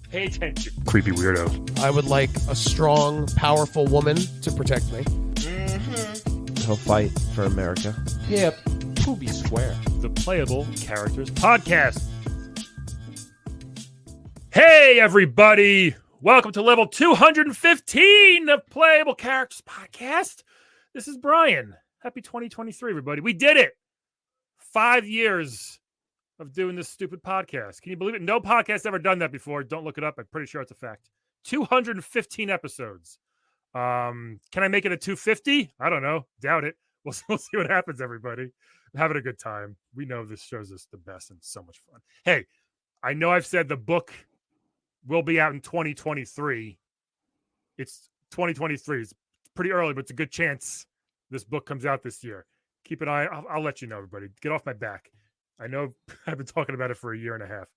Pay attention, creepy weirdo. I would like a strong, powerful woman to protect me. He'll fight for America. Yep. Poopy square. The Playable Characters Podcast. Hey, everybody. Welcome to level 215 of Playable Characters Podcast. This is Brian. Happy 2023, everybody. We did it. 5 years of doing this stupid podcast. Can you believe it? No podcast ever done that before. Don't look it up. I'm pretty sure it's a fact. 215 episodes. Can I make it a 250? I don't know. Doubt it. We'll see what happens, everybody. I'm having a good time. We know this show's us the best and so much fun. Hey, I know I've said the book will be out in 2023. It's 2023. It's pretty early, but it's a good chance this book comes out this year. Keep an eye. I'll let you know, everybody. Get off my back. I know I've been talking about it for a year and a half,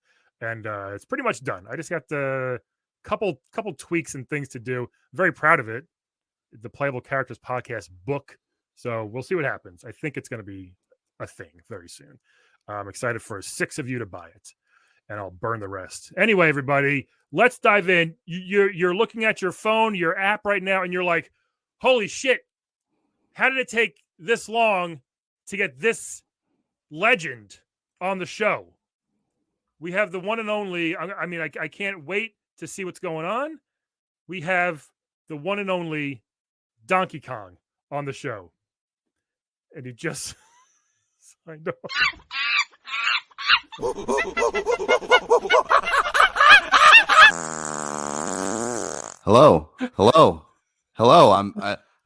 and it's pretty much done. I just got the couple tweaks and things to do. I'm very proud of it. The Playable Characters Podcast book. So we'll see what happens. I think it's going to be a thing very soon. I'm excited for 6 of you to buy it, and I'll burn the rest. Anyway, everybody, let's dive in. You're looking at your phone, your app right now, and you're like, holy shit, how did it take this long to get this legend on the show? We have the one and only, I can't wait to see what's going on. We have the one and only Donkey Kong on the show. And he just signed off. Hello.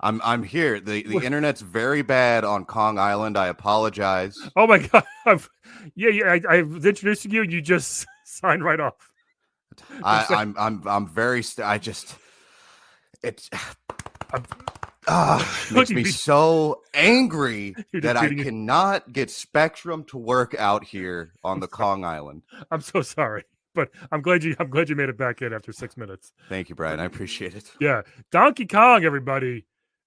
I'm here. The internet's very bad on Kong Island. I apologize. Oh my god! I was introducing you, and you just signed right off. I'm very. Makes me so angry that I cannot get Spectrum to work out here on the Kong Island. I'm so sorry, but I'm glad you made it back in after 6 minutes. Thank you, Brian. I appreciate it. Yeah, Donkey Kong, everybody,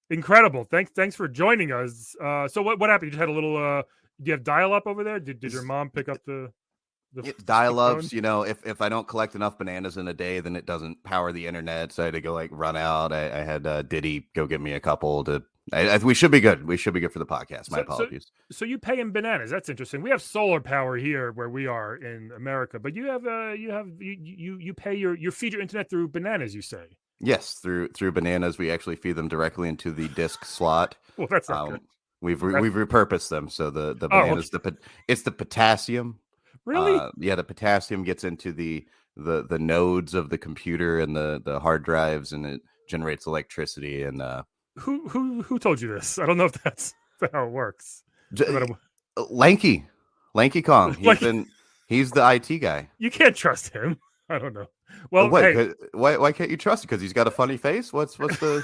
incredible. Thanks for joining us. So what happened? You just had a little. Do you have dial-up over there? Did your mom pick up the dial-ups? You know, if I don't collect enough bananas in a day, then it doesn't power the internet. So I had to go run out. I had Diddy go get me a couple to. We should be good. We should be good for the podcast. My apologies. So you pay in bananas. That's interesting. We have solar power here where we are in America, but you pay you feed your internet through bananas. You say. Yes, through bananas. We actually feed them directly into the disk slot. Well, that's not good. We've repurposed them. So the bananas, it's the potassium. Really? The potassium gets into the nodes of the computer and the hard drives, and it generates electricity. And who told you this? I don't know if that's how it works. Lanky Kong. He's the IT guy. You can't trust him. I don't know. Well, hey. Why can't you trust him? Because he's got a funny face. What's the?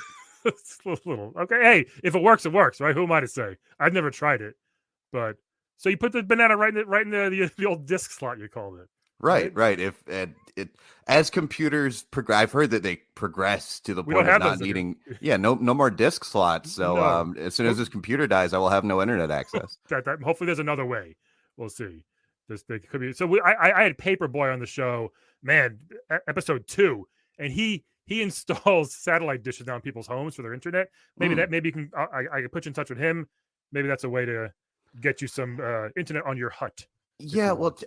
It's a little okay. Hey, if it works, it works, right? Who am I to say? I've never tried it, but. So you put the banana right in the old disk slot, you called it. Right. If as computers progress, I've heard that they progress to the point of not needing, no more disk slots. So as soon as this computer dies, I will have no internet access. Hopefully, there's another way. We'll see. There could be. So I had Paperboy on the show, man, episode 2, and he installs satellite dishes down people's homes for their internet. Maybe you can. I can put you in touch with him. Maybe that's a way to get you some internet on your hut. Yeah, well,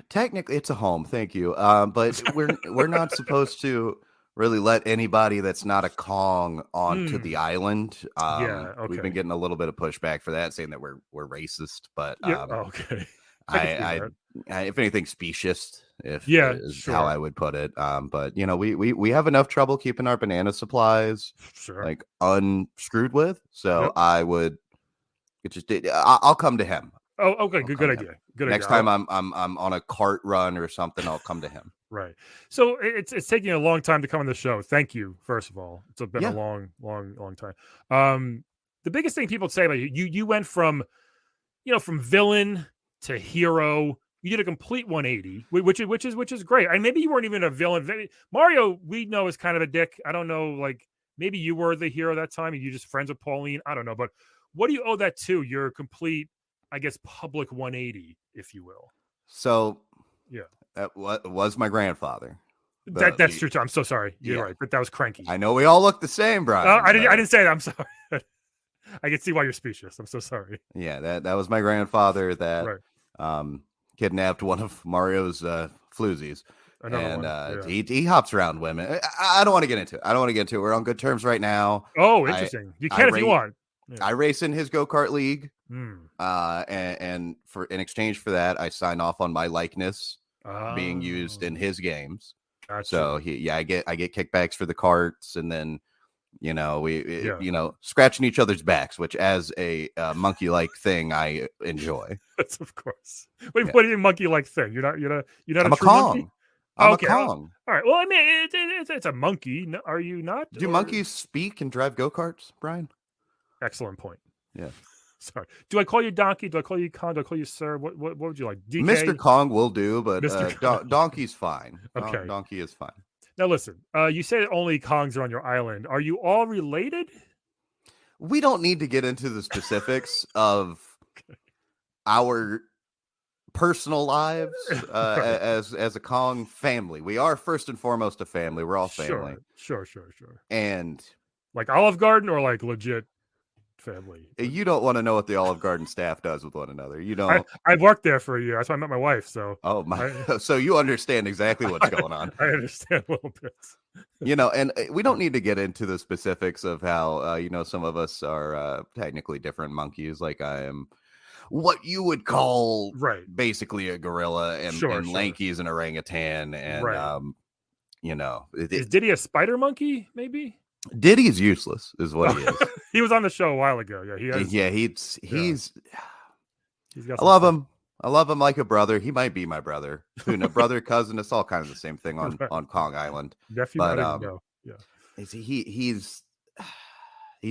technically it's a home. Thank you. But we're not supposed to really let anybody that's not a Kong onto the island. Okay. We've been getting a little bit of pushback for that, saying that we're racist. But okay. I if anything, specious. Sure. How I would put it. But we have enough trouble keeping our banana supplies unscrewed with. So I would. I'll come to him. Oh, okay. Good idea. Next time I'm on a cart run or something, I'll come to him. Right. So it's taking a long time to come on the show. Thank you, first of all. It's been a long time. The biggest thing people say about you went from villain to hero. You did a complete 180, which is great. And maybe you weren't even a villain. Mario, we know, is kind of a dick. I don't know. Maybe you were the hero that time, and you just friends with Pauline. I don't know, but. What do you owe that to? Your complete, I guess, public 180, if you will. So, that was my grandfather. That's true too. I'm so sorry. You're right, but that was Cranky. I know we all look the same, Brian. I didn't say that. I'm sorry. I can see why you're speechless. I'm so sorry. Yeah, that was my grandfather that kidnapped one of Mario's floozies. He hops around women. I don't want to get into it. We're on good terms right now. Oh, interesting. You can if you want. Yeah. I race in his go-kart league. And in exchange for that, I sign off on my likeness being used in his games. Gotcha. So I get kickbacks for the carts, and then we scratching each other's backs, which as a monkey-like thing I enjoy. That's of course. Wait, what do you monkey-like thing? You're not I'm a Kong. Monkey? I'm a Kong. All right. Well, I mean, it's a monkey. Are you not? Do monkeys speak and drive go-karts, Brian? Excellent point. Yeah. Sorry. Do I call you Donkey? Do I call you Kong? Do I call you Sir? What would you like? DK? Mr. Kong will do, but Donkey's fine. Okay. Donkey is fine. Now listen, you say that only Kongs are on your island. Are you all related? We don't need to get into the specifics of our personal lives as a Kong family. We are first and foremost a family. We're all family. Sure. And like Olive Garden or like legit family? You don't want to know what the Olive Garden staff does with one another. You don't. I worked there for a year. That's why I met my wife. So so you understand exactly what's going on. I understand a little bit. And we don't need to get into the specifics of how some of us are technically different monkeys. Like I am what you would call basically a gorilla, and Lanky's an orangutan, and is Diddy a spider monkey? Maybe. Diddy's useless, is what he is. He was on the show a while ago. Yeah, he's I love him. I love him like a brother. He might be my brother. Brother, cousin. It's all kind of the same thing on Kong Island. Nephew, but he's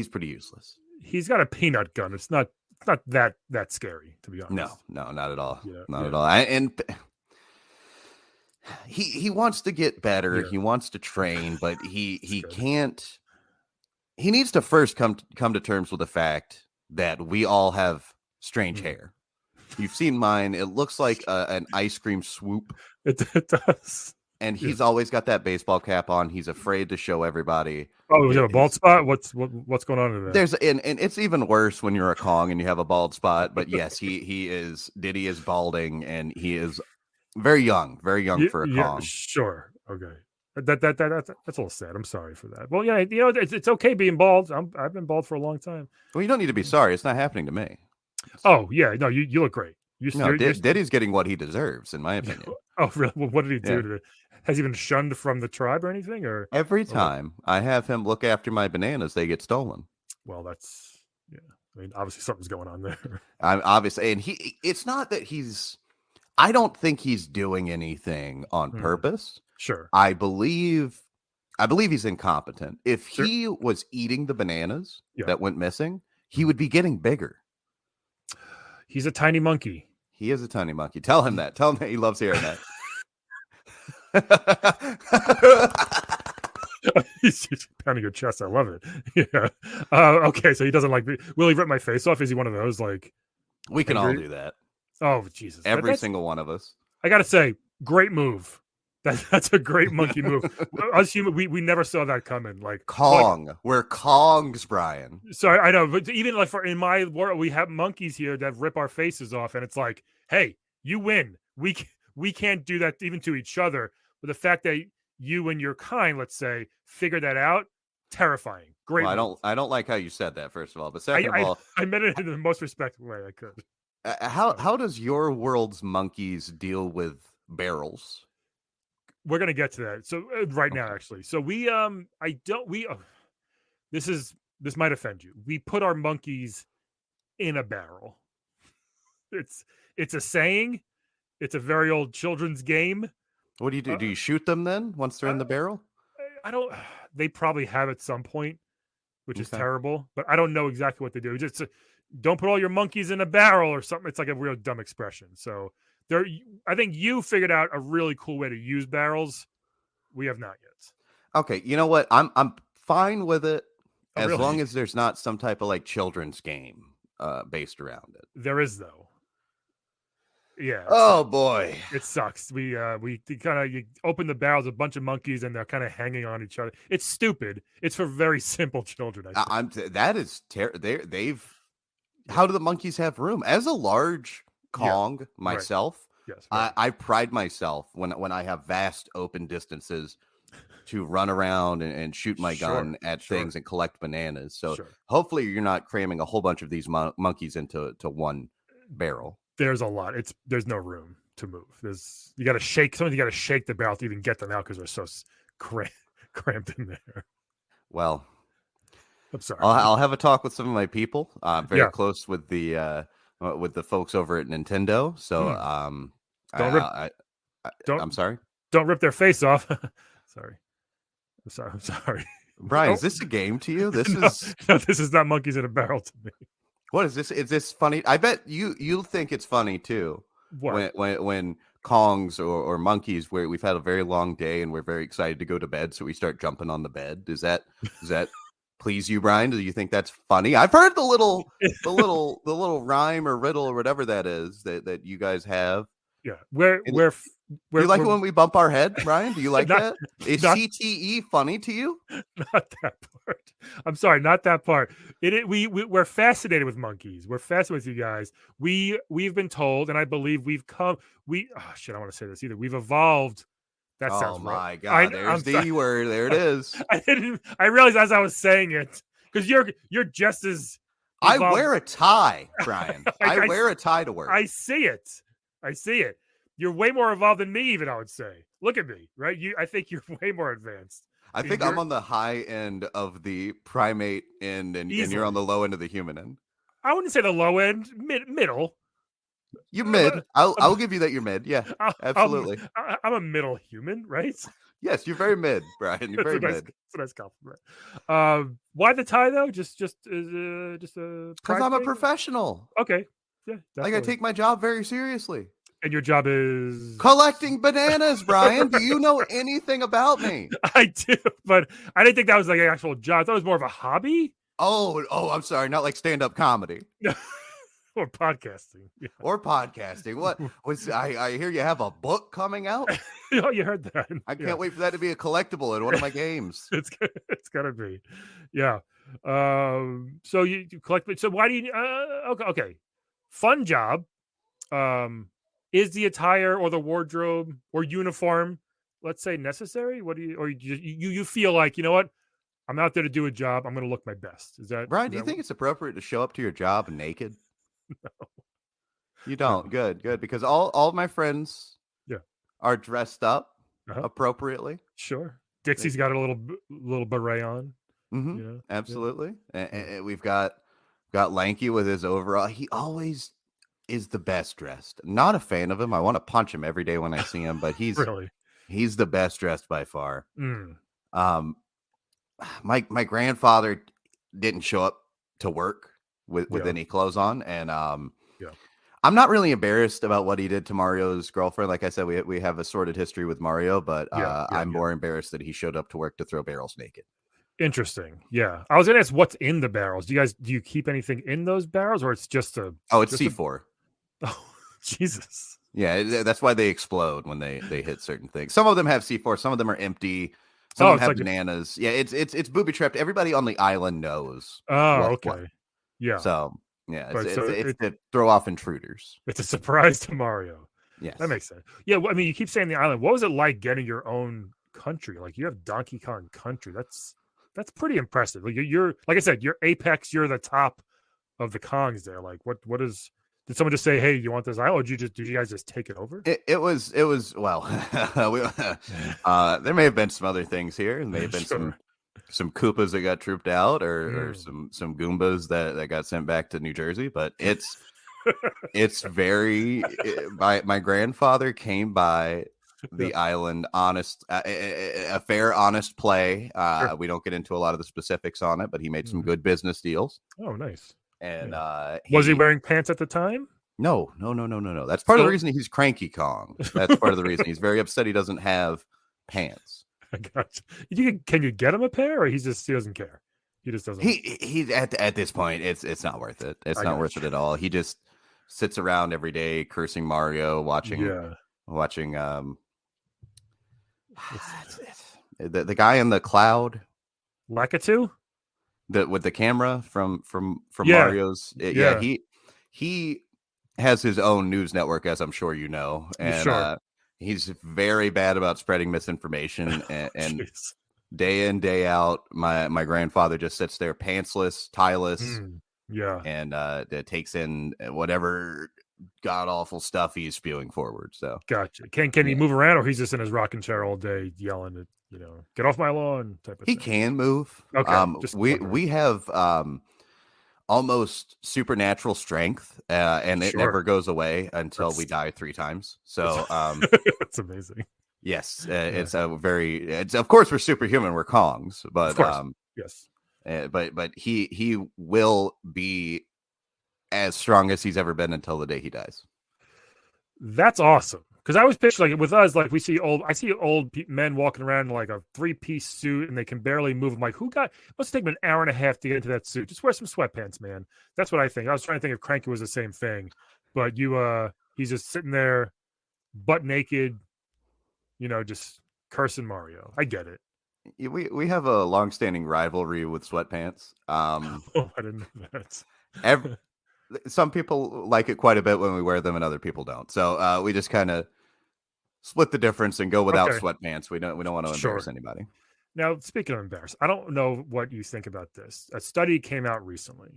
pretty useless. He's got a peanut gun. It's not that scary, to be honest. No, not at all. Not at all. And he wants to get better. He wants to train, but he can't. He needs to first come to terms with the fact that we all have strange hair. You've seen mine. It looks like an ice cream swoop. It does. And he's always got that baseball cap on. He's afraid to show everybody. Oh, you have a bald spot? What's going on in there? And it's even worse when you're a Kong and you have a bald spot. But yes, Diddy is balding, and he is very young for a Kong. Sure. Okay. That's a little sad. I'm sorry for that. Well, it's okay being bald. I've been bald for a long time. Well, you don't need to be sorry. It's not happening to me. Oh yeah, no, you look great. Diddy's getting what he deserves, in my opinion. Oh really? Well, what did he do? Has he been shunned from the tribe or anything? Or every time I have him look after my bananas, they get stolen. Well, that's I mean, obviously something's going on there. I'm obviously, and it's not that he's. I don't think he's doing anything on purpose. Sure. I believe he's incompetent. If he was eating the bananas that went missing, he would be getting bigger. He's a tiny monkey. He is a tiny monkey. Tell him that. Tell him that he loves hearing that. He's pounding your chest. I love it. Yeah. Okay, so he doesn't like. Will he rip my face off? Is he one of those like? We can all do that. Oh Jesus! Every single one of us. I gotta say, great move. That's a great monkey move. Us human, we never saw that coming. Like Kong, we're Kongs, Brian. Sorry, I know, but even like in my world, we have monkeys here that rip our faces off, and it's like, hey, you win. We can't do that even to each other. But the fact that you and your kind, let's say, figure that out, terrifying. Great. Well, I don't like how you said that. First of all, but second of all, I meant it in the most respectful way I could. How does your world's monkeys deal with barrels? We're gonna get to that. So now, actually, so this might offend you. We put our monkeys in a barrel. It's a saying. It's a very old children's game. What do you do? Do you shoot them then once they're in the barrel? I don't. They probably have at some point, which is terrible. But I don't know exactly what they do. Just don't put all your monkeys in a barrel or something. It's like a real dumb expression. So. I think you figured out a really cool way to use barrels. We have not yet. Okay, you know what? I'm fine with it as long as there's not some type of like children's game based around it. There is though. Yeah. Oh boy, it sucks. We kind of you open the barrels, a bunch of monkeys, and they're kind of hanging on each other. It's stupid. It's for very simple children. I think. that is terrible. They've. Yeah. How do the monkeys have room? As a large Kong myself, right. Yes, right. I pride myself when I have vast open distances to run around and shoot my gun at things and collect bananas. So hopefully you're not cramming a whole bunch of these monkeys into one barrel. There's a lot. There's no room to move. You got to shake. Sometimes you got to shake the barrel to even get them out because they're so cramped in there. Well, I'm sorry. I'll have a talk with some of my people. I'm very close with the folks over at Nintendo. So I'm sorry. Don't rip their face off. Sorry. I'm sorry. Brian, is this a game to you? This no, this is not monkeys in a barrel to me. What is this? Is this funny? I bet you'll think it's funny too. What? When Kongs or monkeys, where we've had a very long day and we're very excited to go to bed, so we start jumping on the bed. Does that please you, Brian? Do you think that's funny? I've heard the little rhyme or riddle or whatever that is that you guys have. Yeah, do you like it when we bump our head, Brian? Do you like that? Is CTE funny to you? Not that part. I'm sorry, not that part. We're fascinated with monkeys. We're fascinated with you guys. We've been told, and I believe we've come. I don't want to say this either. We've evolved. That sounds oh my god! There's the E word. There it is. I realized as I was saying it because you're just as. Evolved. I wear a tie, Brian. I wear a tie to work. I see it. You're way more evolved than me, even I would say. Look at me, right? I think you're way more advanced. I think I'm on the high end of the primate end, and you're on the low end of the human end. I wouldn't say the low end, middle. You mid. I'll give you that you're mid. Yeah, absolutely. I'm a middle human, right? Yes, you're very mid, Brian. You're very mid. That's a nice compliment. Why the tie though? Just a because I'm a professional. Okay. Yeah. Like I take my job very seriously. And your job is collecting bananas, Brian. Do you know anything about me? I do, but I didn't think that was like an actual job. I thought it was more of a hobby. Oh, I'm sorry. Not like stand-up comedy. Or podcasting. Yeah. Or podcasting. What was I hear you have a book coming out? Oh, you heard that. I can't wait for that to be a collectible in one of my games. It's gotta be. Yeah. So you collect, so why do you okay. Fun job. Is the attire or the wardrobe or uniform, let's say, necessary? What do you, or you feel like, you know what? I'm out there to do a job. I'm going to look my best. Is that Brian? Do you think it's appropriate to show up to your job naked? No, you don't. No. Good, because all my friends, are dressed up appropriately. Sure, Dixie's got a little beret on. Mm-hmm. You know? Absolutely, and we've got Lanky with his overall. He always is the best dressed. Not a fan of him. I want to punch him every day when I see him, but he's he's the best dressed by far. My grandfather didn't show up to work with any clothes on, and I'm not really embarrassed about what he did to Mario's girlfriend. Like I said, we have a sordid history with Mario, but I'm more embarrassed that he showed up to work to throw barrels naked. Interesting. Yeah. I was going to ask what's in the barrels. Do you keep anything in those barrels, or it's just it's C4. Oh, Jesus. Yeah, that's why they explode when they hit certain things. Some of them have C4, some of them are empty. Some of them have bananas. Yeah, it's booby trapped. Everybody on the island knows. Oh, okay. Yeah. So, yeah, it's to throw off intruders. It's a surprise to Mario. Yes. That makes sense. Yeah, I mean, you keep saying the island. What was it like getting your own country? Like, you have Donkey Kong Country. That's pretty impressive. Like, you're like I said, you're apex, you're the top of the Kongs there. Like, what is... Did someone just say, "Hey, you want this island?" Or did you guys just take it over? It was well. There may have been some other things here. There may have been some Koopas that got trooped out, or some Goombas that got sent back to New Jersey. But it's very. My grandfather came by the island honest, a fair, honest play. We don't get into a lot of the specifics on it, but he made some good business deals. Oh, nice. And was he wearing pants at the time? No. That's part of the reason he's Cranky Kong. That's part of the reason he's very upset he doesn't have pants. I got you. Can you get him a pair, or he doesn't care? He just doesn't. He at this point, it's not worth it. It's not worth it at all. He just sits around every day cursing Mario, watching the guy in the cloud, Lakitu, with the camera from Mario's. He has his own news network, as I'm sure you know, and he's very bad about spreading misinformation. And day in, day out, my grandfather just sits there pantsless, tieless, and takes in whatever god awful stuff he's spewing forward. So gotcha. Can he move around, or he's just in his rocking chair all day yelling at, get off my lawn type of thing? He can move. Okay. We have almost supernatural strength, and it never goes away until we die 3 times. So that's amazing. Yes, it's of course we're superhuman, we're Kongs, but yes. But he will be as strong as he's ever been until the day he dies. That's awesome. Because I always picture, like, with us, like, I see old men walking around in like a 3-piece suit and they can barely move. I'm like, must take them an hour and a half to get into that suit. Just wear some sweatpants, man. That's what I think. I was trying to think if Cranky was the same thing, but he's just sitting there butt naked, just cursing Mario. I get it. We have a long-standing rivalry with sweatpants. I didn't know that. Some people like it quite a bit when we wear them, and other people don't. So we just kind of split the difference and go without sweatpants. We don't want to embarrass anybody. Now, speaking of embarrass, I don't know what you think about this. A study came out recently.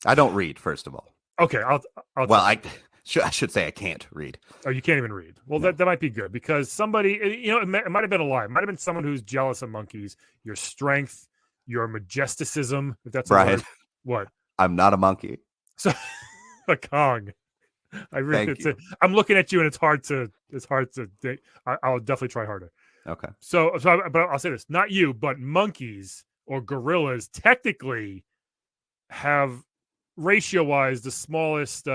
I don't read, first of all. Okay, I should say I can't read. Oh, you can't even read. Well, no. that might be good, because somebody, it might have been a lie. It might have been someone who's jealous of monkeys, your strength, your majesticism. If that's Brian. What? I'm not a monkey. So a Kong. I'm looking at you, and it's hard to. I'll definitely try harder. Okay. But I'll say this: not you, but monkeys or gorillas technically have, ratio-wise, the smallest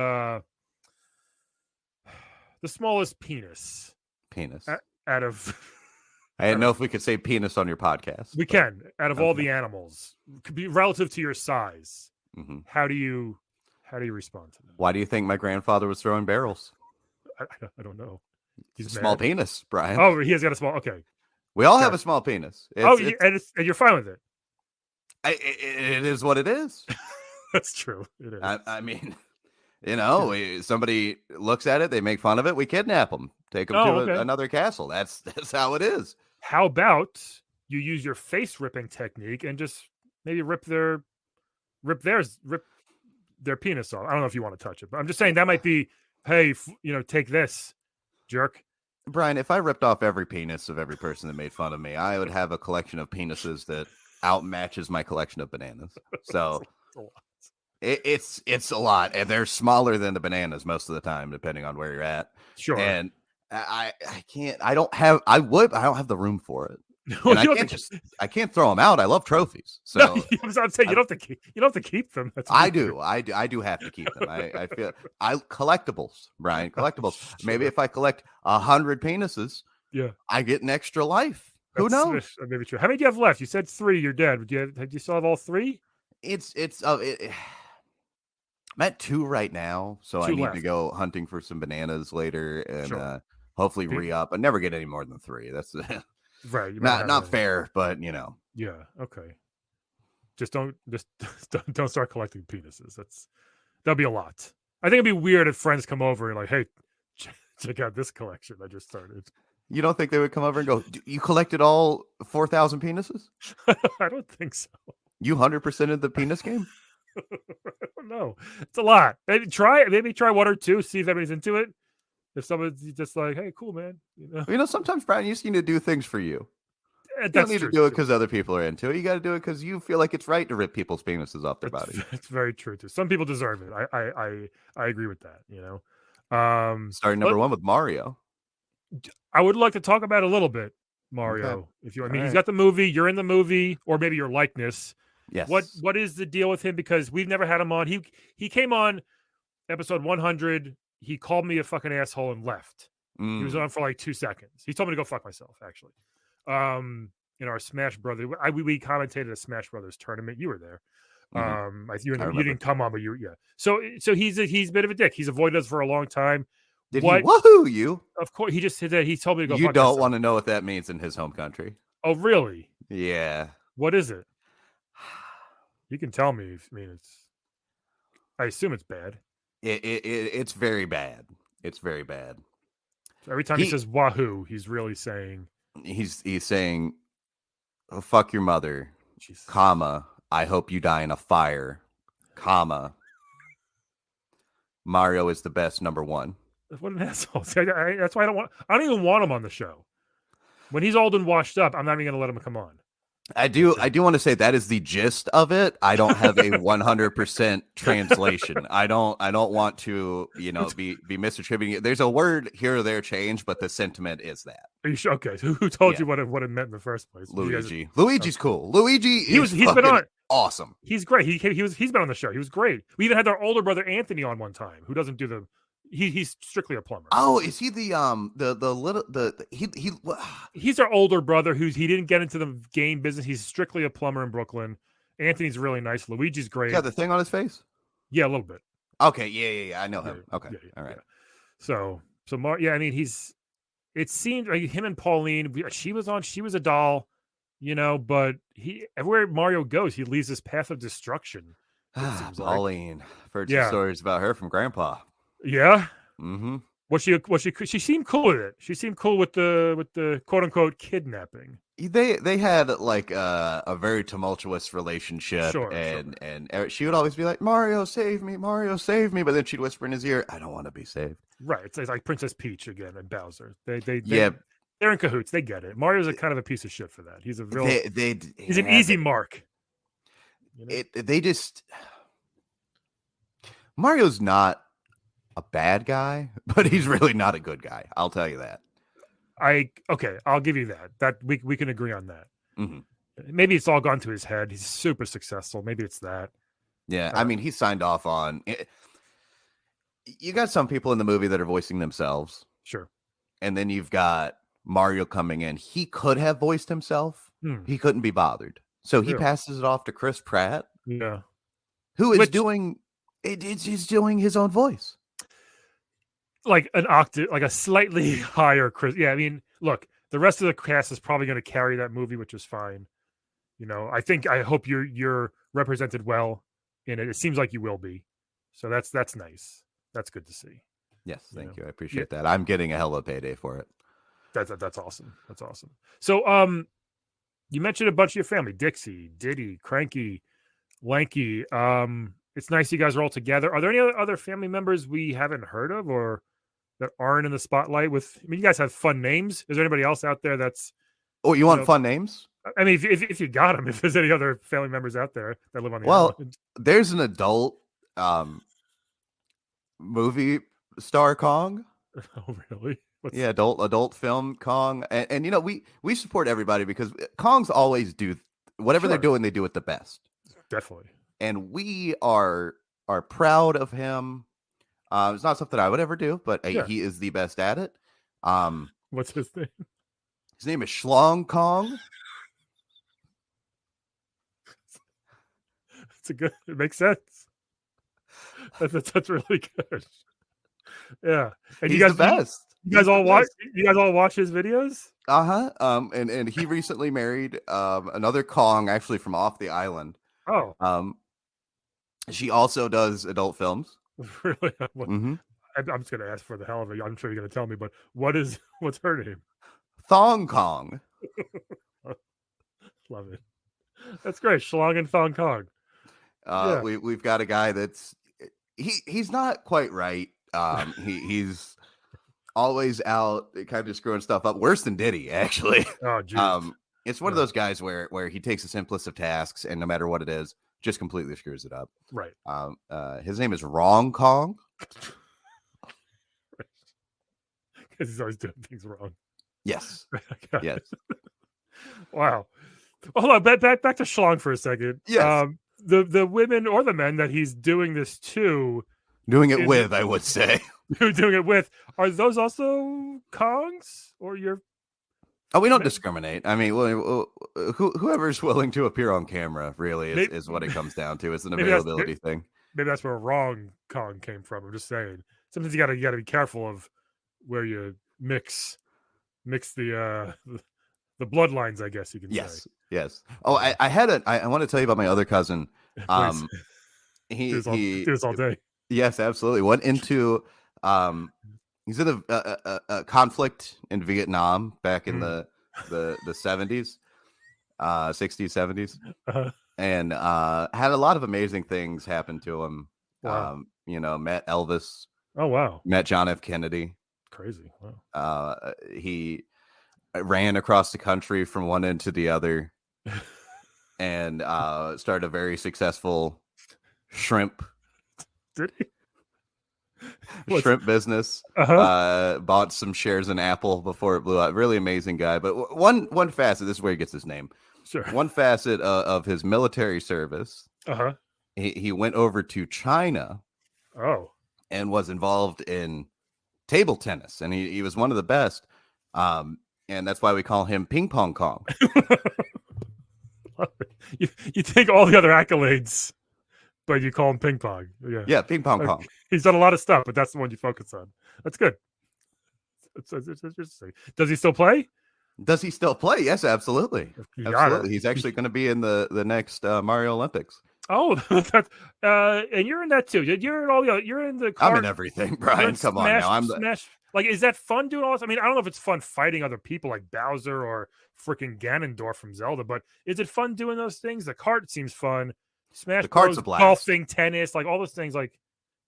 penis. Out of. I didn't know if we could say penis on your podcast. We can. Out of all the animals, could be relative to your size. Mm-hmm. How do you respond to that? Why do you think my grandfather was throwing barrels? I don't know. He's a small penis, Brian. Oh, he has got a small. Okay. We all have a small penis. And you're fine with it. It is what it is. That's true. It is. I mean, somebody looks at it, they make fun of it, we kidnap them, take them to another castle. That's how it is. How about you use your face ripping technique and just maybe rip their penis off? I don't know if you want to touch it, but I'm just saying that might be, hey, take this, jerk. Brian, if I ripped off every penis of every person that made fun of me, I would have a collection of penises that outmatches my collection of bananas. So it's a lot, and they're smaller than the bananas most of the time, depending on where you're at. Sure. And I don't have the room for it. And I can't throw them out. I love trophies. So I'm saying you don't have to keep them. I do have to keep them. I feel collectibles, Brian, collectibles. Maybe if I collect 100 penises, I get an extra life. Who knows? Maybe true. How many do you have left? You said 3. You're dead. Do you still have all 3? I'm at 2 right now, so I need to go hunting for some bananas later, and hopefully re-up. I never get any more than 3. That's right. Not fair, but Yeah. Okay. Just don't start collecting penises. That'll be a lot. I think it'd be weird if friends come over and like, hey, check out this collection I just started. You don't think they would come over and go, you collected all 4,000 penises? I don't think so. You 100%ed the penis game? I don't know. It's a lot. Maybe try 1 or 2, see if anybody's into it. If someone's just like, hey, cool, man. Sometimes, Brian, you just need to do things for you. You don't need to do it because other people are into it. You got to do it because you feel like it's right to rip people's penises off their body. It's very true, too. Some people deserve it. I agree with that, Starting number 1 with Mario. I would like to talk about it a little bit, Mario. Okay. If you, he's got the movie, you're in the movie, or maybe your likeness. Yes. What is the deal with him? Because we've never had him on. He came on episode 100. He called me a fucking asshole and left. He was on for like 2 seconds. He told me to go fuck myself, actually. In our Smash Brothers, we commentated a Smash Brothers tournament. You were there. You didn't come on, but So he's a bit of a dick. He's avoided us for a long time. Did he woohoo you? Of course, he just said that. He told me to go. You don't want to know what that means in his home country. Oh, really? Yeah. What is it? You can tell me. I assume it's bad. It's very bad. It's very bad. So every time he says wahoo, he's really saying he's saying, oh, fuck your mother, comma, I hope you die in a fire, comma, Mario is the best #1. What an asshole. That's why I don't even want him on the show. When he's old and washed up, I'm not even going to let him come on. I do want to say that is the gist of it. I don't have a 100% translation. I don't want to, be misattributing it. There's a word here or there change, but the sentiment is that. Are you sure? Okay. So who told you what it meant in the first place? Luigi. Luigi's cool. Luigi he's been on awesome. He's great. He's been on the show. He was great. We even had our older brother Anthony on one time, who doesn't do the he's strictly a plumber. Oh, is he he's our older brother he didn't get into the game business. He's strictly a plumber in Brooklyn. Anthony's really nice. Luigi's great. Got the thing on his face? Yeah, a little bit. Okay, yeah. I know him. Okay. Yeah. All right. So I mean, it seemed like him and Pauline, she was a doll, but everywhere Mario goes, he leaves this path of destruction. Pauline. I've heard some stories about her from Grandpa. Yeah. Mm-hmm. She seemed cool with it. She seemed cool with the quote unquote kidnapping. They had like a very tumultuous relationship, and she would always be like, Mario, save me, but then she'd whisper in his ear, I don't want to be saved. Right. It's like Princess Peach again and Bowser. They're in cahoots. They get it. Mario's a kind of a piece of shit for that. He's a real he's an easy mark. Mario's not a bad guy, but he's really not a good guy. I'll tell you that. I'll give you that. That we can agree on that. Mm-hmm. Maybe it's all gone to his head. He's super successful. Maybe it's that. Yeah, I mean, he signed off on it. You got some people in the movie that are voicing themselves. Sure. And then you've got Mario coming in. He could have voiced himself. He couldn't be bothered. So he passes it off to Chris Pratt. Yeah. Who is doing his own voice. Like an octave, like a slightly higher Chris. Yeah, I mean, look, the rest of the cast is probably going to carry that movie, which is fine. I hope you're represented well in it. It seems like you will be. So that's nice. That's good to see. Yes, thank you. I appreciate that. I'm getting a hell of a payday for it. That's awesome. That's awesome. So you mentioned a bunch of your family: Dixie, Diddy, Cranky, Lanky. It's nice you guys are all together. Are there any other family members we haven't heard of or that aren't in the spotlight? You guys have fun names. Is there anybody else out there that's? Oh, you want fun names? I mean, if you got them, if there's any other family members out there that live on the island. There's an adult movie star Kong. Oh, really? Adult film Kong, and we support everybody because Kongs always do whatever they're doing. They do it the best. Definitely. And we are proud of him. It's not something I would ever do, but he is the best at it. What's his name? His name is Schlong Kong. It makes sense. That's really good. Yeah, and he's the best. You guys all watch his videos? And he recently married another Kong, actually from off the island. Oh. She also does adult films. Really? Mm-hmm. I'm just gonna ask for the hell of it. I'm sure you're gonna tell me, but what's her name? Thong Kong. Love it. That's great. Schlong and Thong Kong. We've got a guy that's he's not quite right. He's always out kind of screwing stuff up, worse than Diddy, actually. Oh, geez. It's one of those guys where he takes the simplest of tasks and no matter what it is, just completely screws it up. Right. His name is Wrong Kong. Because he's always doing things wrong. Yes. Yes. Wow. Hold on, back to Schlong for a second. Yes. The women or the men that he's doing this to. Doing it with, I would say. Doing it with. Are those also Kongs? Or your Oh, we don't discriminate. I mean, whoever's willing to appear on camera really is what it comes down to. It's an availability thing. Maybe that's where wrong Kong came from. I'm just saying. Sometimes you gotta be careful of where you mix the bloodlines, I guess you can say. Yes. Oh, I want to tell you about my other cousin. Do this all day. Yes, absolutely. Went into he's in a conflict in Vietnam back in the 70s, 60s, 70s, and had a lot of amazing things happen to him. Wow. Met Elvis. Oh wow. Met John F. Kennedy. Crazy. Wow. He ran across the country from one end to the other, and started a very successful shrimp. Did he? Shrimp business. Bought some shares in Apple before it blew out. Really amazing guy. But one facet, this is where he gets his name. Sure. One facet of his military service. He went over to China. Oh. And was involved in table tennis, and he was one of the best. And that's why we call him Ping Pong Kong. You take all the other accolades, but you call him Ping Pong. Yeah, Ping Pong Kong. He's done a lot of stuff, but that's the one you focus on. That's good. It's interesting. Does he still play? Does he still play? Yes, absolutely. Absolutely. He's actually going to be in the next Mario Olympics. Oh, and you're in that too. You're in all the. You're in the. I'm in everything, Brian. Come on now. I'm Smash. Like, is that fun doing all this? I mean, I don't know if it's fun fighting other people like Bowser or freaking Ganondorf from Zelda, but is it fun doing those things? The cart seems fun. Smash the cart's a blast. Golfing, tennis, like all those things. Like,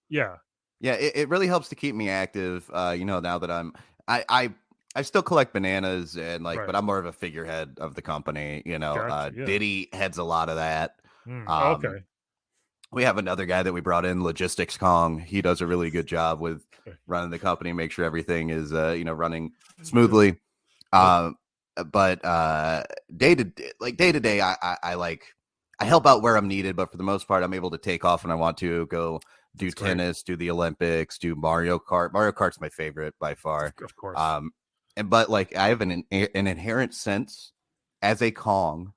yeah. It really helps to keep me active. Now that I still collect bananas and but I'm more of a figurehead of the company. Gotcha, yeah. Diddy heads a lot of that. Okay. We have another guy that we brought in, Logistics Kong. He does a really good job with running the company, make sure everything is running smoothly. But day to day, I help out where I'm needed, but for the most part, I'm able to take off when I want to, go do tennis, do the Olympics, do Mario Kart. Mario Kart's my favorite by far. Of course. But I have an inherent sense as a Kong,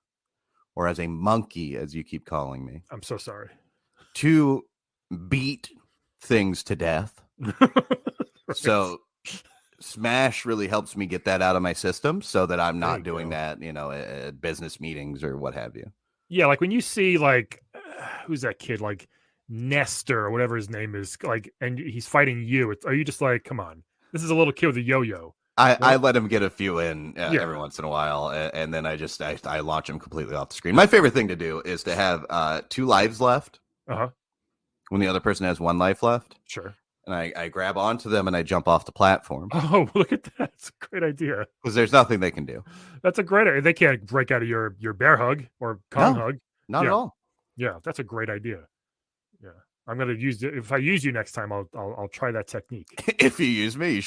or as a monkey, as you keep calling me. I'm so sorry. To beat things to death. So Smash really helps me get that out of my system so that I'm not doing that, at business meetings or what have you. Yeah, like when you see who's that kid, like Nestor or whatever his name is, and he's fighting you. Are you just like, come on, this is a little kid with a yo-yo? I let him get a few in every once in a while, and then I launch him completely off the screen. My favorite thing to do is to have 2 lives left when the other person has 1 life left. Sure. And I grab onto them and I jump off the platform. Oh, look at that. That's a great idea. Because there's nothing they can do. That's a great idea. They can't break out of your bear hug or Kong hug. Not at all. Yeah, that's a great idea. Yeah. I'm gonna use it. If I use you next time, I'll try that technique. If you use me,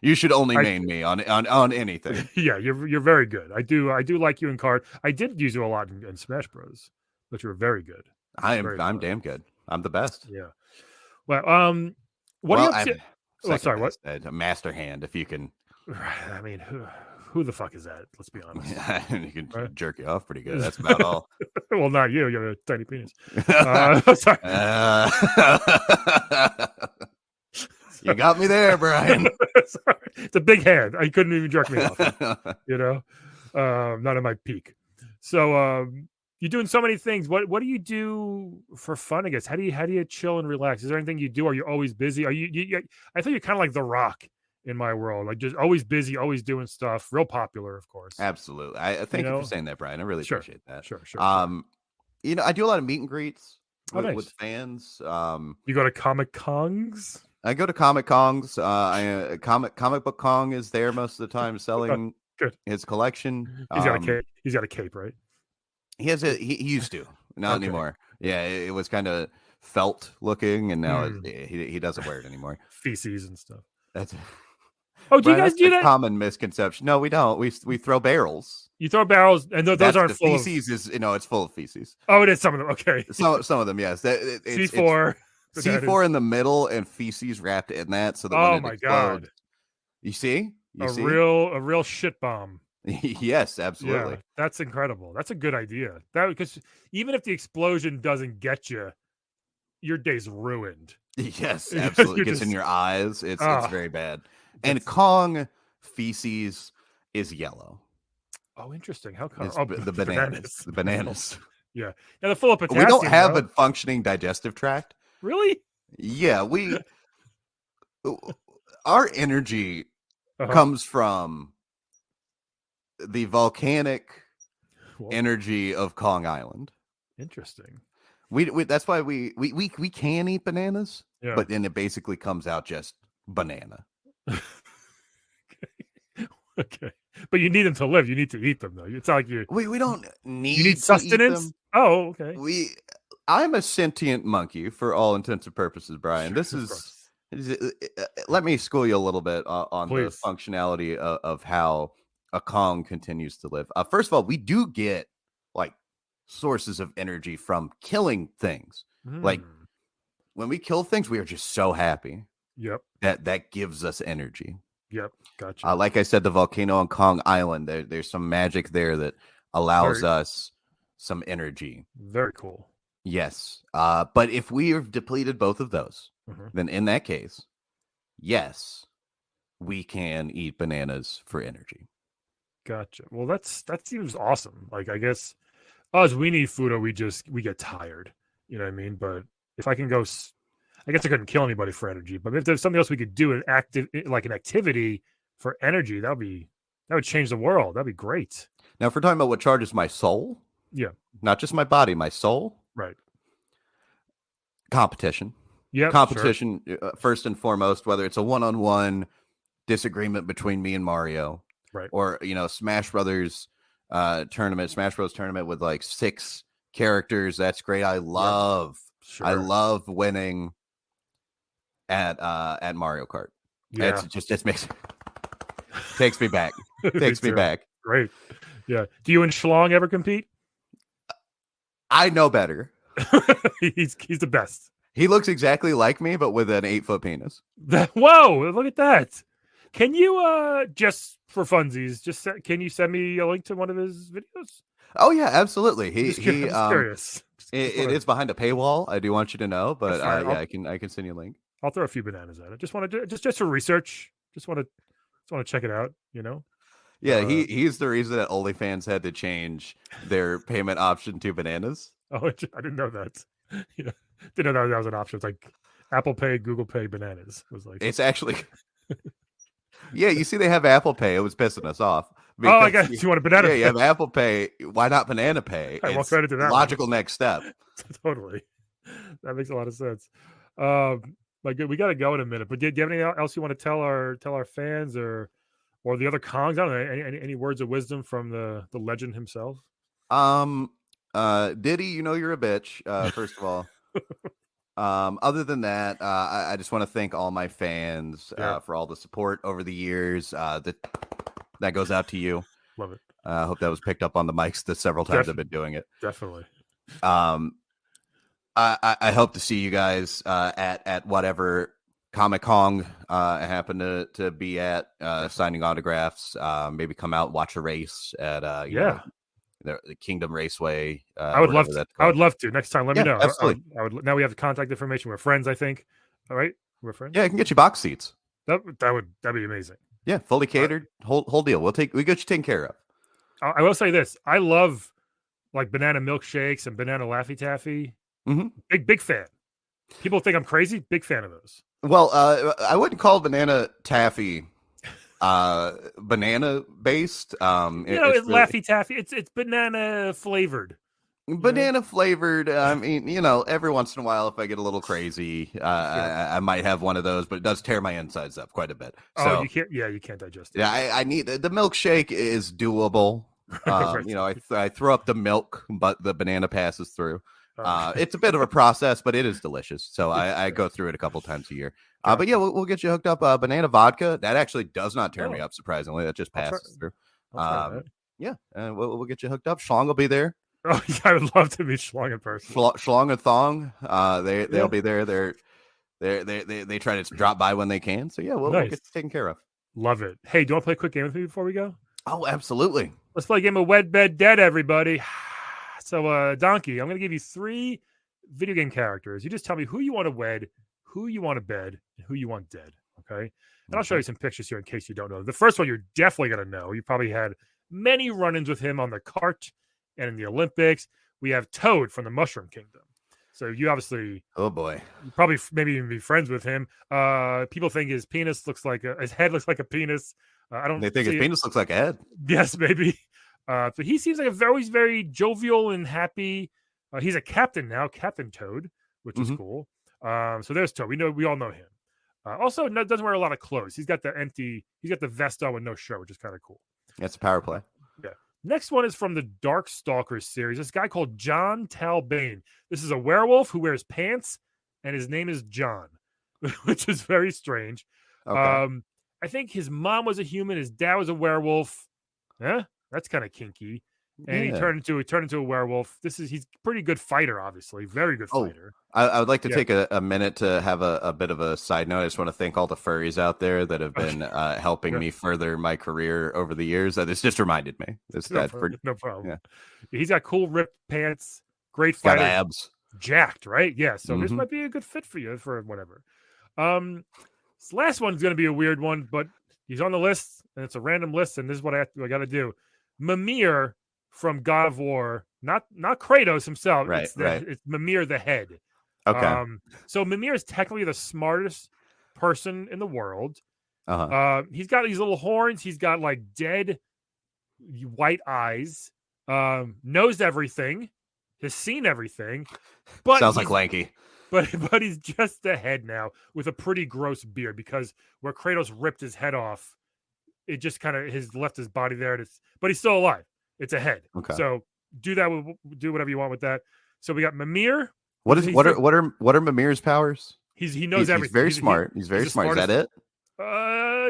you should only main me on anything. Yeah, you're very good. I do like you in card. I did use you a lot in Smash Bros, but you were very good. I'm damn good. I'm the best. Yeah. Well, what are you up to? Oh, sorry, what? A master hand, if you can. I mean, who the fuck is that? Let's be honest. Yeah, you can jerk you off pretty good. That's about all. Well, not you. You have a tiny penis. Sorry. You got me there, Brian. Sorry. It's a big hand. I couldn't even jerk me off. Not at my peak. So you're doing so many things. What do you do for fun? I guess how do you chill and relax? Is there anything you do? Are you always busy? Are you I think you're kind of like The Rock in my world, like just always busy, always doing stuff. Real popular, of course. Absolutely. I thank you for saying that, Brian. I really appreciate that. Sure. I do a lot of meet and greets with fans. You go to Comic Kongs? I go to Comic Kongs. Comic Book Kong is there most of the time selling his collection. He's got a cape. He's got a cape, right? He used to, not anymore. Yeah, it was kind of felt looking, and now he doesn't wear it anymore. Feces and stuff. That's. Oh, do you guys do that? Common misconception. No, we don't. We throw barrels. You throw barrels, and those aren't full. Feces is it's full of feces. Oh, it is some of them. Okay. Some of them, yes. C4. C4 in the middle and feces wrapped in that. So that oh my god! You see? A real shit bomb. Yes, absolutely. Yeah, that's incredible. That's a good idea. That because even if the explosion doesn't get you, your day's ruined. Yes, absolutely. You're Gets in just your eyes. It's very bad. And that's Kong feces is yellow. oh, interesting. How come? It's Oh, the the bananas. The bananas. Yeah. Now they're full of We don't potassium, have though. a functioning digestive tract. Really? Yeah, our energy Uh-huh. comes from the volcanic Well, energy of Kong Island. interesting. We that's why we can eat bananas, Yeah. but then it basically comes out just banana. Okay. But you need them to live. You need to eat them, though. It's not like We don't you need need to eat sustenance? them. Oh, okay. I'm a sentient monkey for all intents and purposes, Brian. Sure, This of is course. let me school you a little bit on the Please. functionality of how a Kong continues to live. First of all, we do get like sources of energy from killing things. Like Mm. when we kill things, we are just so happy. Yep. That gives us energy. Yep. Gotcha. Like I said, the volcano on Kong Island, there's some magic there that allows us some energy. Very cool. Yes. But if we have depleted both of those, then in that case, yes, we can eat bananas for energy. Gotcha. Well, that seems awesome. Like, I guess us, we need food or we get tired. You know what I mean? But if I can go, I guess I couldn't kill anybody for energy. But if there's something else we could do, an activity for energy, that would change the world. That'd be great. Now, if we're talking about what charges my soul, yeah, not just my body, my soul, right? Competition. Yeah, competition first and foremost. Whether it's a one-on-one disagreement between me and Mario, right, or Smash Brothers tournament, Smash Bros tournament with like 6 characters. That's great. I love winning at Mario Kart. Yeah, it takes me back. Takes me back. Great. Yeah. Do you and Schlong ever compete? I know better. he's the best. He looks exactly like me, but with an 8-foot penis. Whoa! Look at that. Can you just for funsies, can you send me a link to one of his videos? Oh yeah, absolutely. I'm just curious. It is behind a paywall. I do want you to know, but I can send you a link. I'll throw a few bananas at it. Just want to just for research. Just want to check it out. Yeah, he's the reason that OnlyFans had to change their payment option to bananas. Oh, I didn't know that. Yeah, didn't know that was an option. It's like Apple Pay, Google Pay, bananas. It was like it's actually. Yeah, you see, they have Apple Pay. It was pissing us off. Oh, I guess you want a banana. Yeah, you have Apple Pay. Why not Banana Pay? I walked right into that. Logical next step. Totally, that makes a lot of sense. We got to go in a minute. But do you have anything else you want to tell our fans or the other Kongs? I don't know. Any words of wisdom from the legend himself? Diddy, you're a bitch. First of all. Other than that, I just want to thank all my fans for all the support over the years. That goes out to you. Love it. I hope that was picked up on the mics the several times I've been doing it. Definitely. I hope to see you guys at whatever Comic Kong I happen to be at, signing autographs. Maybe come out and watch a race at the Kingdom Raceway. I would love to. I would love to. Next time, let me know. Absolutely. I would. Now we have the contact information. We're friends, I think. All right, we're friends. Yeah, I can get you box seats. That'd be amazing. Yeah, fully catered, whole deal. We get you taken care of. I will say this: I love like banana milkshakes and banana Laffy Taffy. Mm-hmm. Big fan. People think I'm crazy. Big fan of those. Well, I wouldn't call banana taffy banana based. It's Laffy Taffy. It's banana flavored. Banana flavored. I mean, every once in a while, if I get a little crazy, I might have one of those, but it does tear my insides up quite a bit. So, you can't. Yeah, you can't digest it. Yeah, I need the milkshake is doable. I throw up the milk, but the banana passes through. It's a bit of a process, but it is delicious. So I go through it a couple times a year. But yeah, we'll get you hooked up. Banana vodka that actually does not tear me up. Surprisingly, that just passes through. Yeah, and we'll get you hooked up. Schlong will be there. Oh, yeah, I would love to meet Schlong in person. Schlong and Thong, they'll be there. They try to drop by when they can. So yeah, we'll get you taken care of. Love it. Hey, do you want to play a quick game with me before we go? Oh, absolutely. Let's play a game of Wed, Bed, Dead, everybody. So, Donkey, I'm going to give you 3 video game characters. You just tell me who you want to wed, who you want to bed, and who you want dead. Okay. And I'll show you some pictures here in case you don't know. The first one you're definitely going to know. You probably had many run-ins with him on the cart and in the Olympics. We have Toad from the Mushroom Kingdom. So you obviously, oh boy, you probably maybe even be friends with him. People think his penis looks like his head looks like a penis. I don't. They think his penis looks like a head. Yes, maybe. But he seems like he's very jovial and happy. He's a captain now, Captain Toad, which is cool. So there's Toad. We all know him. Also, doesn't wear a lot of clothes. He's got the vest on with no shirt, which is kind of cool. That's a power play. Yeah. Next one is from the Darkstalkers series. This guy called John Talbane. This is a werewolf who wears pants, and his name is John, which is very strange. Okay. I think his mom was a human. His dad was a werewolf. Huh? That's kind of kinky. And he turned into a werewolf. He's a pretty good fighter, obviously. Very good fighter. I would like to take a minute to have a bit of a side note. I just want to thank all the furries out there that have been helping me further my career over the years. This just reminded me. No problem. Yeah. He's got cool ripped pants, great fighter. Got abs. Jacked, right? Yeah. So this might be a good fit for you for whatever. This last one's going to be a weird one, but he's on the list, and it's a random list, and this is what I got to do. Mimir from God of War, not Kratos himself. Right, it's Mimir the head. Okay. So Mimir is technically the smartest person in the world. He's got these little horns. He's got like dead white eyes. Knows everything. Has seen everything. But sounds like Lanky. But he's just a head now with a pretty gross beard, because where Kratos ripped his head off, it just kind of left his body there. But he's still alive. It's a head. Okay. So do whatever you want with that. So we got Mimir. What are Mimir's powers? He knows everything. He's very smart. He's very smart. Is that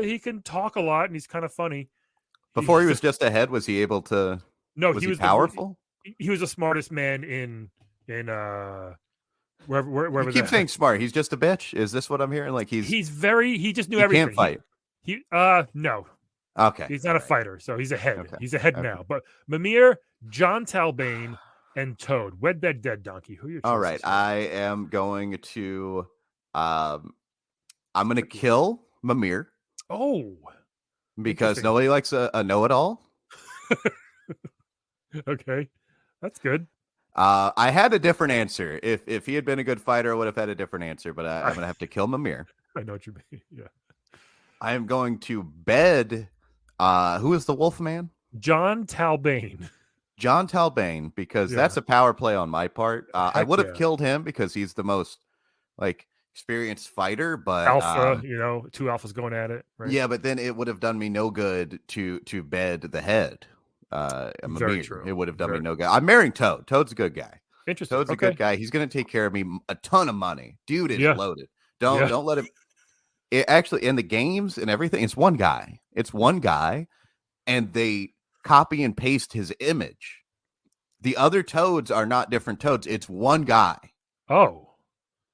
it? He can talk a lot, and he's kind of funny. Before he was just a head, was he able to? No, he was powerful. He was the smartest man in wherever. You keep saying smart. He's just a bitch. Is this what I'm hearing? Like he just knew everything. Can't fight. No. Okay. He's not a fighter, so he's a head. Okay. He's a head now. But Mimir, John Talbane, and Toad. Wed, Bed, Dead, Donkey. Who are your choices? All right. I am going to I'm going to kill Mimir. Oh. Because nobody likes a know-it-all. Okay. That's good. I had a different answer. If he had been a good fighter, I would have had a different answer, but I'm going to have to kill Mimir. I know what you mean. Yeah. I am going to bed. Who is the Wolfman? John Talbane. John Talbane, because that's a power play on my part. I would have killed him because he's the most experienced fighter, but alpha, 2 alphas going at it. Right? Yeah, but then it would have done me no good to bed the head. Very true. It would have done me no good. I'm marrying Toad. Toad's a good guy. Interesting. Toad's a good guy. He's going to take care of me a ton of money. Dude is loaded. Don't let him. Actually, in the games and everything, it's one guy. And they copy and paste his image. The other Toads are not different Toads. It's one guy. Oh.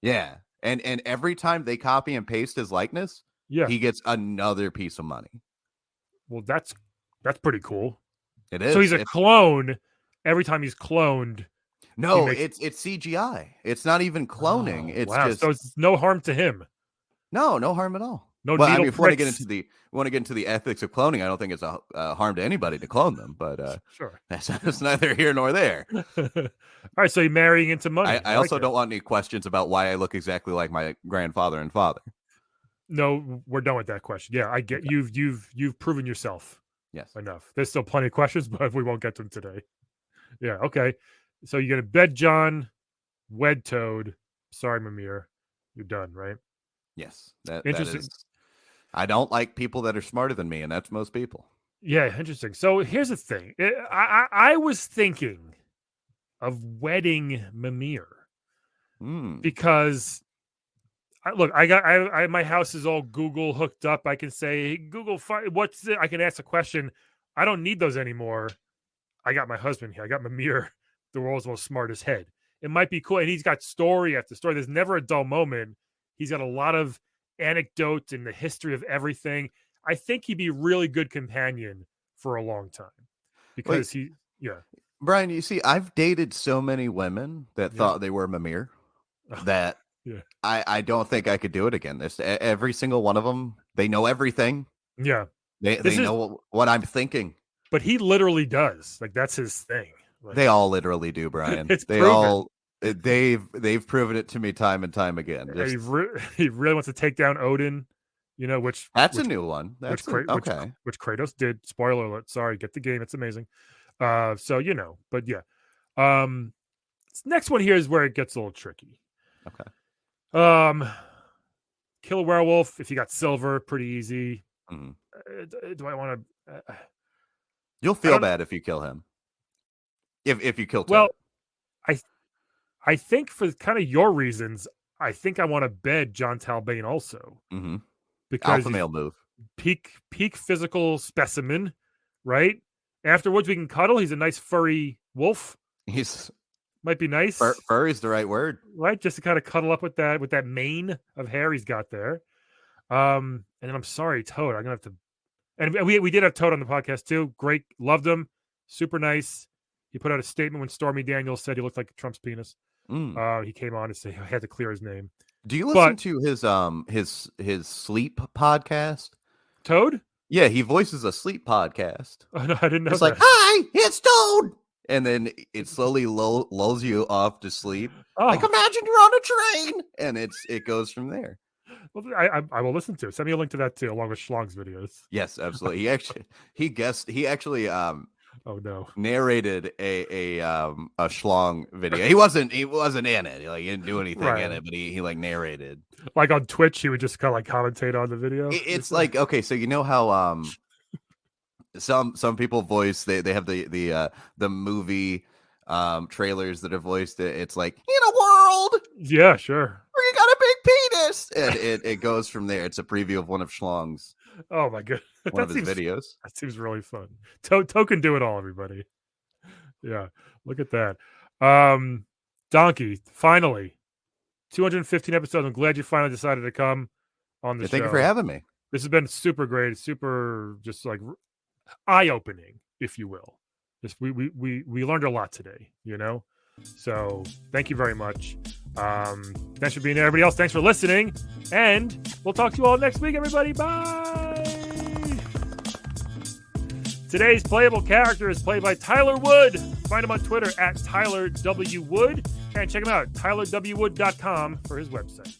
Yeah. And every time they copy and paste his likeness, he gets another piece of money. Well, that's pretty cool. It is. So he's a clone. Every time he's cloned. No, it's CGI. It's not even cloning. So it's no harm to him. No harm at all. No, well, I mean, if we want to get into the ethics of cloning, I don't think it's a harm to anybody to clone them. But sure, that's neither here nor there. All right, so you're marrying into money. I also don't want any questions about why I look exactly like my grandfather and father. No, we're done with that question. Yeah, I get you've proven yourself. Yes, enough. There's still plenty of questions, but we won't get to them today. Yeah, okay. So you're gonna bed John, wed Toad. Sorry, Mimir, you're done, right? Yes, interesting. I don't like people that are smarter than me, and that's most people. Yeah, interesting. So here's the thing. I was thinking of wedding Mimir because my house is all Google hooked up. I can say, hey, Google, what's it? I can ask a question. I don't need those anymore. I got my husband here. I got Mimir, the world's most smartest head. It might be cool. And he's got story after story. There's never a dull moment. He's got a lot of anecdotes and the history of everything. I think he'd be a really good companion for a long time because Brian, you see, I've dated so many women that thought they were Mimir that I don't think I could do it again. Every single one of them, they know everything. Yeah. They know what I'm thinking. But he literally does. Like, that's his thing. Like, they all literally do, Brian. It's they proven. all they've proven it to me time and time again. He really wants to take down Odin, which a new one. Which Kratos did. Spoiler alert. Sorry, get the game. It's amazing. But yeah. This next one here is where it gets a little tricky. Okay. Kill a werewolf if you got silver, pretty easy. Mm-hmm. Do I want to? You'll feel bad if you kill him. If you kill Toad. Well, I think for kind of your reasons, I think I want to bed John Talbane also. Mm-hmm. Because alpha male move. Peak physical right? Afterwards, we can cuddle. He's a nice furry wolf. Might be nice. Furry's the right word, right? Just to kind of cuddle up with that mane of hair he's got there. And then I'm sorry, Toad. I'm gonna have to. And we did have Toad on the podcast too. Great, loved him. Super nice. He put out a statement when Stormy Daniels said he looked like Trump's penis. He came on and said he had to clear his name. Do you listen to his sleep podcast? Toad? Yeah, he voices a sleep podcast. Oh, no, I didn't know. It's like, hi, it's Toad, and then it slowly lulls you off to sleep. Oh. Like, imagine you're on a train, and it goes from there. Well, I will listen to it. Send me a link to that too, along with Schlong's videos. Yes, absolutely. He actually oh no, narrated a Schlong video. He wasn't in it. Like, he didn't do anything in it, but he like narrated. Like on Twitch, he would just kind of like commentate on the video. It's like, okay, so you know how some people voice they have the movie trailers that are voiced. It's like, in a world, yeah, sure, where you got a big penis, and it goes from there. It's a preview of one of Schlong's. Oh my god, one of his videos. That seems really fun. Toad can do it all, everybody. Yeah, look at that. Donkey, finally, 215 episodes. I'm glad you finally decided to come on the show. Thank you for having me. This has been super great, super just like eye-opening, if you will. Just we learned a lot today, So thank you very much. Thanks for being there, everybody else. Thanks for listening, and we'll talk to you all next week, everybody. Bye. Today's playable character is played by Tyler Wood. Find him on Twitter at Tyler W. Wood, and check him out at tylerwwood.com for his website.